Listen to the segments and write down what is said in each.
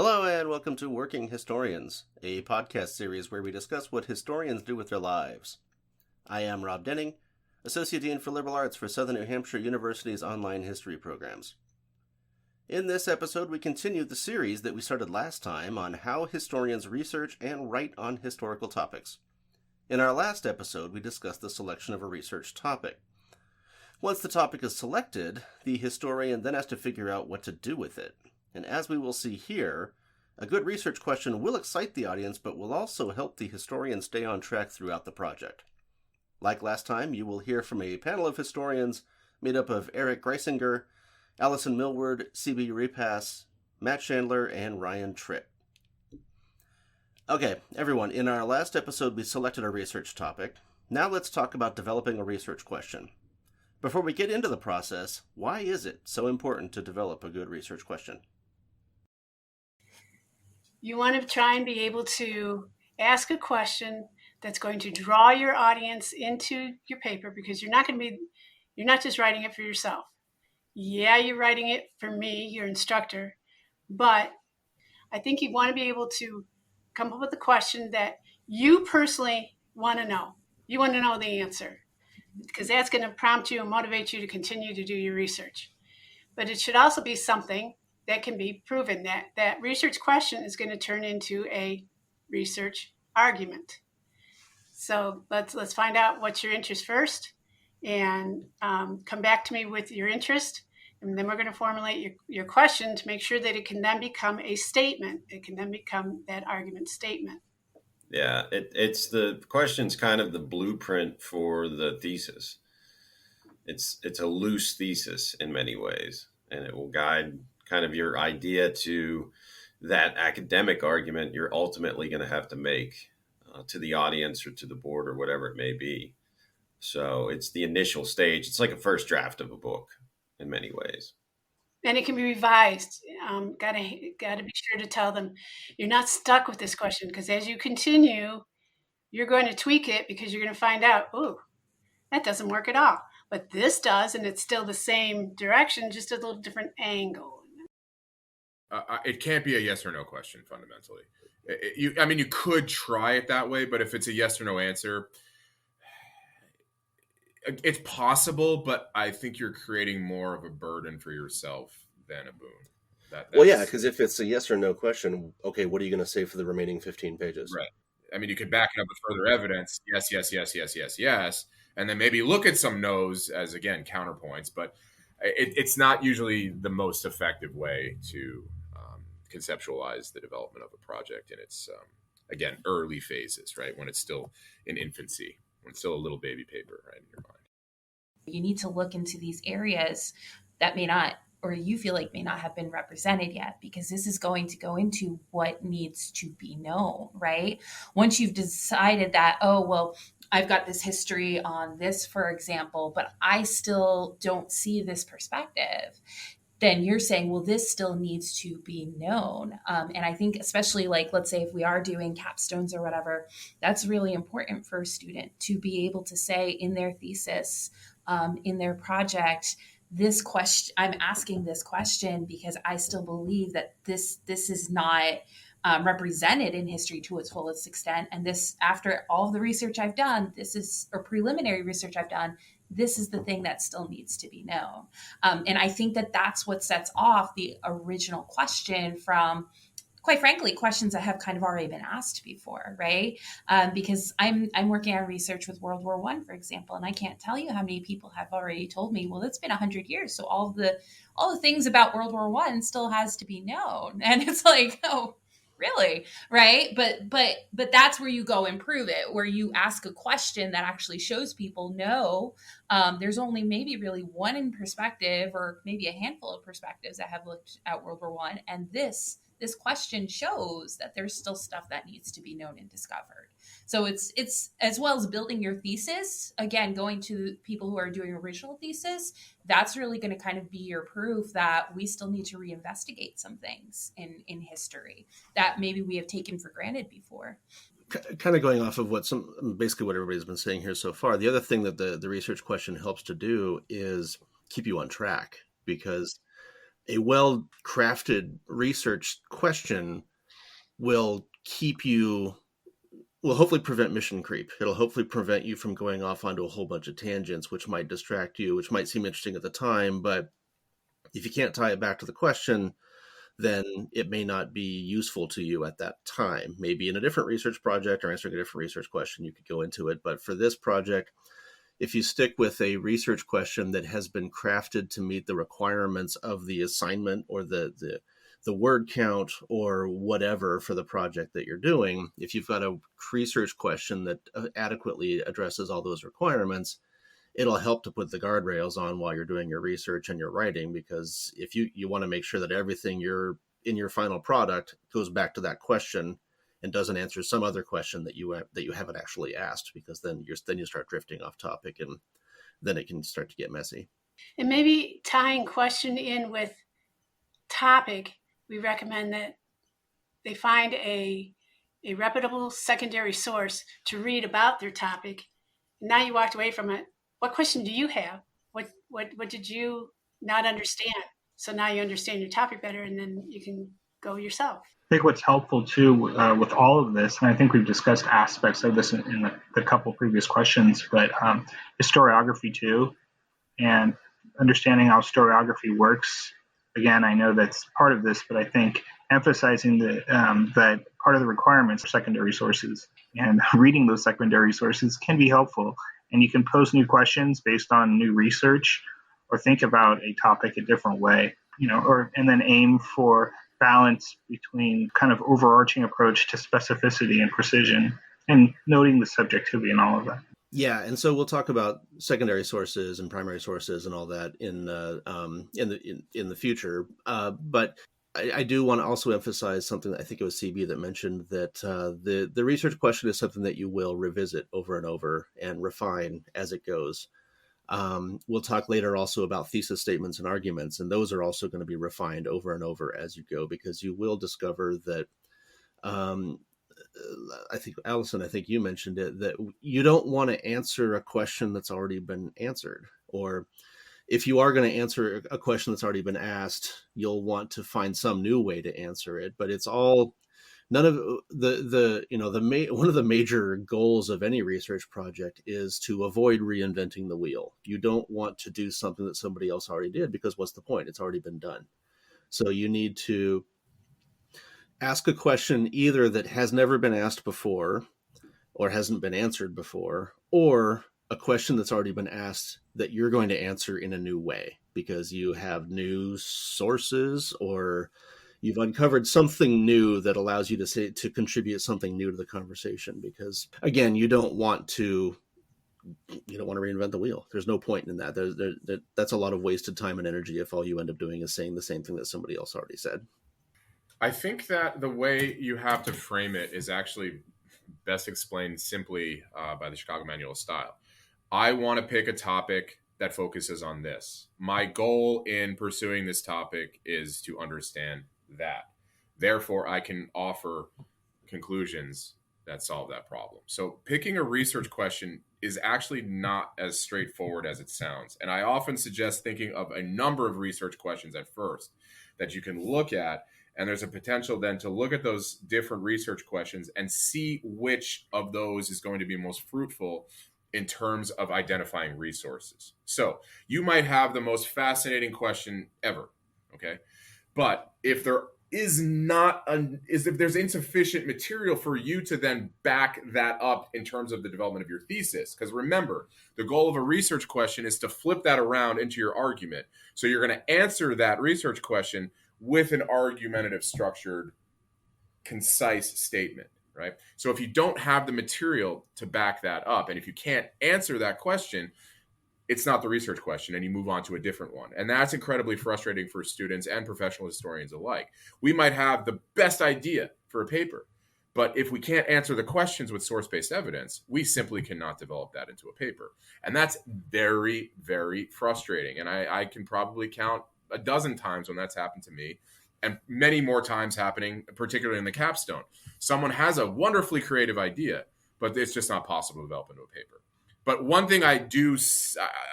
Hello and welcome to Working Historians, a podcast series where we discuss what historians do with their lives. I am Rob Denning, Associate Dean for Liberal Arts for Southern New Hampshire University's online history programs. In this episode, we continue the series that we started last time on how historians research and write on historical topics. In our last episode, we discussed the selection of a research topic. Once the topic is selected, the historian then has to figure out what to do with it. And as we will see here, a good research question will excite the audience, but will also help the historian stay on track throughout the project. Like last time, you will hear from a panel of historians made up of Eric Greisinger, Allison Millward, C.B. Repass, Matt Schandler, and Ryan Tripp. Okay, everyone, in our last episode we selected a research topic. Now let's talk about developing a research question. Before we get into the process, why is it so important to develop a good research question? You want to try and be able to ask a question that's going to draw your audience into your paper, because you're not just writing it for yourself. Yeah, you're writing it for me, your instructor, but I think you want to be able to come up with a question that you personally want to know. You want to know the answer, because that's going to prompt you and motivate you to continue to do your research. But it should also be something that can be proven. That research question is going to turn into a research argument. So let's find out what's your interest first, and come back to me with your interest. And then we're going to formulate your question to make sure that it can then become a statement. It can then become that argument statement. Yeah, it's the question's kind of the blueprint for the thesis. It's a loose thesis in many ways, and it will guide kind of your idea to that academic argument you're ultimately going to have to make to the audience or to the board or whatever it may be. So it's the initial stage. It's like a first draft of a book in many ways. And it can be revised. Got to be sure to tell them you're not stuck with this question, because as you continue, you're going to tweak it, because you're going to find out, oh, that doesn't work at all. But this does, and it's still the same direction, just a little different angle. It can't be a yes or no question fundamentally. You could try it that way, but if it's a yes or no answer, it's possible, but I think you're creating more of a burden for yourself than a boon. Well, yeah, because if it's a yes or no question, okay, what are you going to say for the remaining 15 pages? Right. I mean, you could back it up with further evidence. Yes, yes, yes, yes, yes, yes. And then maybe look at some no's as, again, counterpoints. But it's not usually the most effective way to conceptualize the development of a project in its, again, early phases, right? When it's still in infancy, when it's still a little baby paper, right, in your mind. You need to look into these areas that may not, or you feel like may not have been represented yet, because this is going to go into what needs to be known, right? Once you've decided that, oh, well, I've got this history on this, for example, but I still don't see this perspective, then you're saying, well, this still needs to be known. And I think especially like, let's say if we are doing capstones or whatever, that's really important for a student to be able to say in their thesis, in their project, this question, I'm asking this question because I still believe that this is not represented in history to its fullest extent. And this, after all the research I've done, or preliminary research I've done, this is the thing that still needs to be known. And I think that that's what sets off the original question from, quite frankly, questions that have kind of already been asked before, right? Because I'm working on research with World War I, for example, and I can't tell you how many people have already told me, well, it's been 100 years, so all the things about World War I still has to be known. And it's like, oh, really? Right. But that's where you go and prove it, where you ask a question that actually shows people, no, there's only maybe really one perspective, or maybe a handful of perspectives that have looked at World War I. And this question shows that there's still stuff that needs to be known and discovered. So it's as well as building your thesis, again, going to people who are doing original thesis, that's really going to kind of be your proof that we still need to reinvestigate some things in history that maybe we have taken for granted before. Kind of going off of basically what everybody's been saying here so far, the other thing that the research question helps to do is keep you on track, because a well-crafted research question will hopefully prevent mission creep. It'll hopefully prevent you from going off onto a whole bunch of tangents, which might distract you, which might seem interesting at the time, but if you can't tie it back to the question, then it may not be useful to you at that time. Maybe in a different research project or answering a different research question, you could go into it. But for this project, if you stick with a research question that has been crafted to meet the requirements of the assignment or the word count or whatever for the project that you're doing, if you've got a research question that adequately addresses all those requirements, it'll help to put the guardrails on while you're doing your research and your writing, because if you want to make sure that everything you're in your final product goes back to that question and doesn't answer some other question that you haven't actually asked, because then you start drifting off topic and then it can start to get messy. And maybe tying question in with topic, we recommend that they find a reputable secondary source to read about their topic. And now you walked away from it. What question do you have? What did you not understand? So now you understand your topic better, and then you can go yourself. I think what's helpful too with all of this, and I think we've discussed aspects of this in the couple previous questions, but historiography too, and understanding how historiography works. Again, I know that's part of this, but I think emphasizing that part of the requirements are secondary sources, and reading those secondary sources can be helpful. And you can pose new questions based on new research, or think about a topic a different way, and then aim for balance between kind of overarching approach to specificity and precision, and noting the subjectivity and all of that. Yeah, and so we'll talk about secondary sources and primary sources and all that in the future. But I do want to also emphasize something that I think it was CB that mentioned, that the research question is something that you will revisit over and over and refine as it goes. We'll talk later also about thesis statements and arguments, and those are also going to be refined over and over as you go, because you will discover that, I think, Allison, you mentioned it, that you don't want to answer a question that's already been answered. Or if you are going to answer a question that's already been asked, you'll want to find some new way to answer it. But it's all, none of one of the major goals of any research project is to avoid reinventing the wheel. You don't want to do something that somebody else already did, because what's the point? It's already been done. So you need to ask a question either that has never been asked before or hasn't been answered before, or a question that's already been asked that you're going to answer in a new way because you have new sources, or you've uncovered something new that allows you to contribute something new to the conversation. Because again, you don't want to reinvent the wheel. There's no point in that. That's a lot of wasted time and energy if all you end up doing is saying the same thing that somebody else already said. I think that the way you have to frame it is actually best explained simply by the Chicago Manual of Style. I want to pick a topic that focuses on this. My goal in pursuing this topic is to understand that. Therefore, I can offer conclusions that solve that problem. So picking a research question is actually not as straightforward as it sounds. And I often suggest thinking of a number of research questions at first that you can look at. And there's a potential then to look at those different research questions and see which of those is going to be most fruitful in terms of identifying resources. So you might have the most fascinating question ever, okay? But if there's insufficient material for you to then back that up in terms of the development of your thesis, because remember, the goal of a research question is to flip that around into your argument. So you're going to answer that research question with an argumentative, structured, concise statement, right? So if you don't have the material to back that up, and if you can't answer that question, it's not the research question, and you move on to a different one. And that's incredibly frustrating for students and professional historians alike. We might have the best idea for a paper, but if we can't answer the questions with source-based evidence, we simply cannot develop that into a paper. And that's very, very frustrating. And I can probably count a dozen times when that's happened to me, and many more times happening, particularly in the capstone. Someone has a wonderfully creative idea, but it's just not possible to develop into a paper. But one thing I do,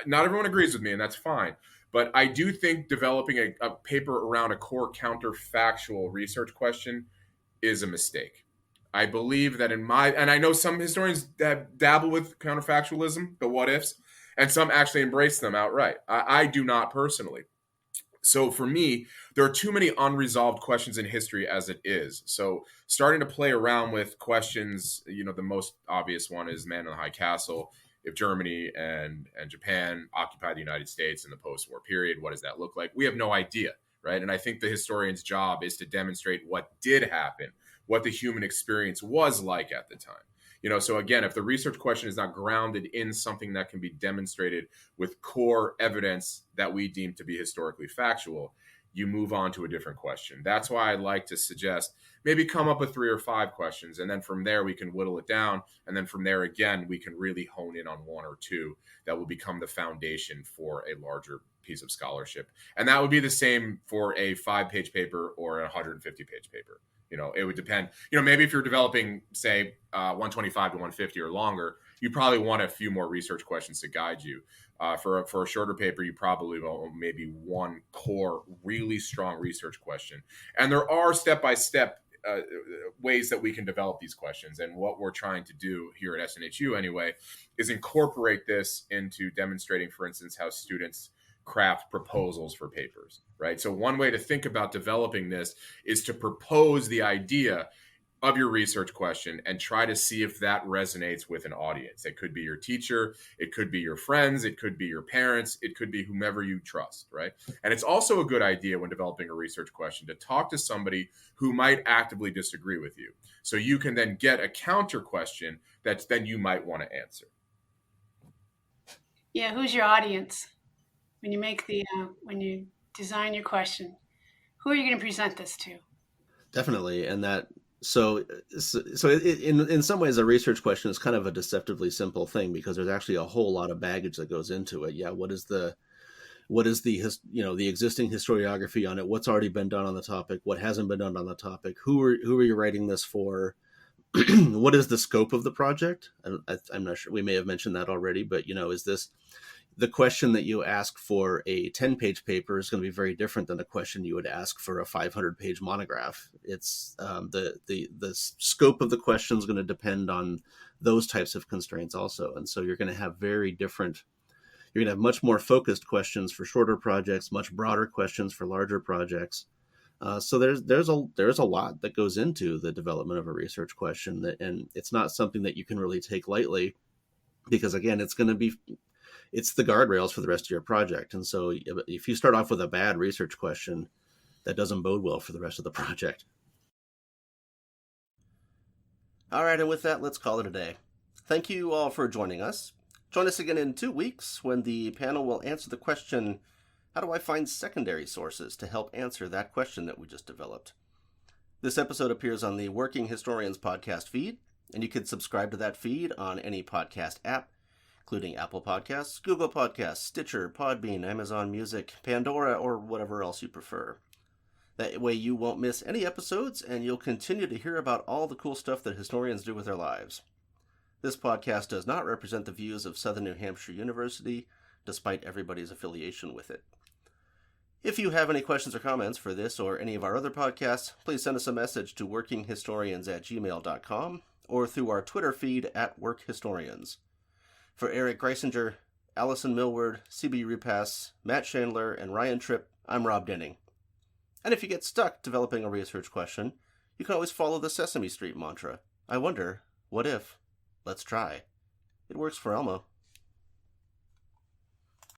not everyone agrees with me, and that's fine, But I do think developing a paper around a core counterfactual research question is a mistake. I believe that and I know some historians that dabble with counterfactualism, the what ifs, and some actually embrace them outright. I do not personally. So for me, there are too many unresolved questions in history as it is. So starting to play around with questions, the most obvious one is Man in the High Castle. If Germany and Japan occupy the United States in the post-war period, what does that look like? We have no idea, right? And I think the historian's job is to demonstrate what did happen, what the human experience was like at the time. So again, if the research question is not grounded in something that can be demonstrated with core evidence that we deem to be historically factual, you move on to a different question. That's why I like to suggest maybe come up with 3 or 5 questions, and then from there we can whittle it down. And then from there, again, we can really hone in on 1 or 2 that will become the foundation for a larger piece of scholarship. And that would be the same for a 5-page paper or a 150-page paper. It would depend. Maybe if you're developing, say, 125 to 150 or longer, you probably want a few more research questions to guide you. For a shorter paper, you probably want maybe 1 core, really strong research question. And there are step-by-step ways that we can develop these questions. And what we're trying to do here at SNHU anyway is incorporate this into demonstrating, for instance, how students craft proposals for papers, right? So one way to think about developing this is to propose the idea of your research question and try to see if that resonates with an audience. It could be your teacher, it could be your friends, it could be your parents, it could be whomever you trust, right? And it's also a good idea when developing a research question to talk to somebody who might actively disagree with you. So you can then get a counter question that then you might want to answer. Yeah, who's your audience? When you when you design your question, who are you going to present this to? Definitely, and in some ways, a research question is kind of a deceptively simple thing because there's actually a whole lot of baggage that goes into it. Yeah, what is the existing historiography on it? What's already been done on the topic? What hasn't been done on the topic? Who are you writing this for? What is the scope of the project? I'm not sure. We may have mentioned that already, but is this the question that you ask for a 10-page paper is going to be very different than the question you would ask for a 500-page monograph. It's the scope of the question is going to depend on those types of constraints also. And so you're going to have you're going to have much more focused questions for shorter projects, much broader questions for larger projects. So there's a lot that goes into the development of a research question, and it's not something that you can really take lightly because, again, it's the guardrails for the rest of your project. And so if you start off with a bad research question, that doesn't bode well for the rest of the project. All right, and with that, let's call it a day. Thank you all for joining us. Join us again in 2 weeks when the panel will answer the question, how do I find secondary sources to help answer that question that we just developed? This episode appears on the Working Historians podcast feed, and you can subscribe to that feed on any podcast app, including Apple Podcasts, Google Podcasts, Stitcher, Podbean, Amazon Music, Pandora, or whatever else you prefer. That way you won't miss any episodes, and you'll continue to hear about all the cool stuff that historians do with their lives. This podcast does not represent the views of Southern New Hampshire University, despite everybody's affiliation with it. If you have any questions or comments for this or any of our other podcasts, please send us a message to workinghistorians@gmail.com or through our Twitter feed @workhistorians. For Eric Greisinger, Allison Millward, CB Repass, Matt Schandler, and Ryan Tripp, I'm Rob Denning. And if you get stuck developing a research question, you can always follow the Sesame Street mantra. I wonder, what if? Let's try. It works for Elmo.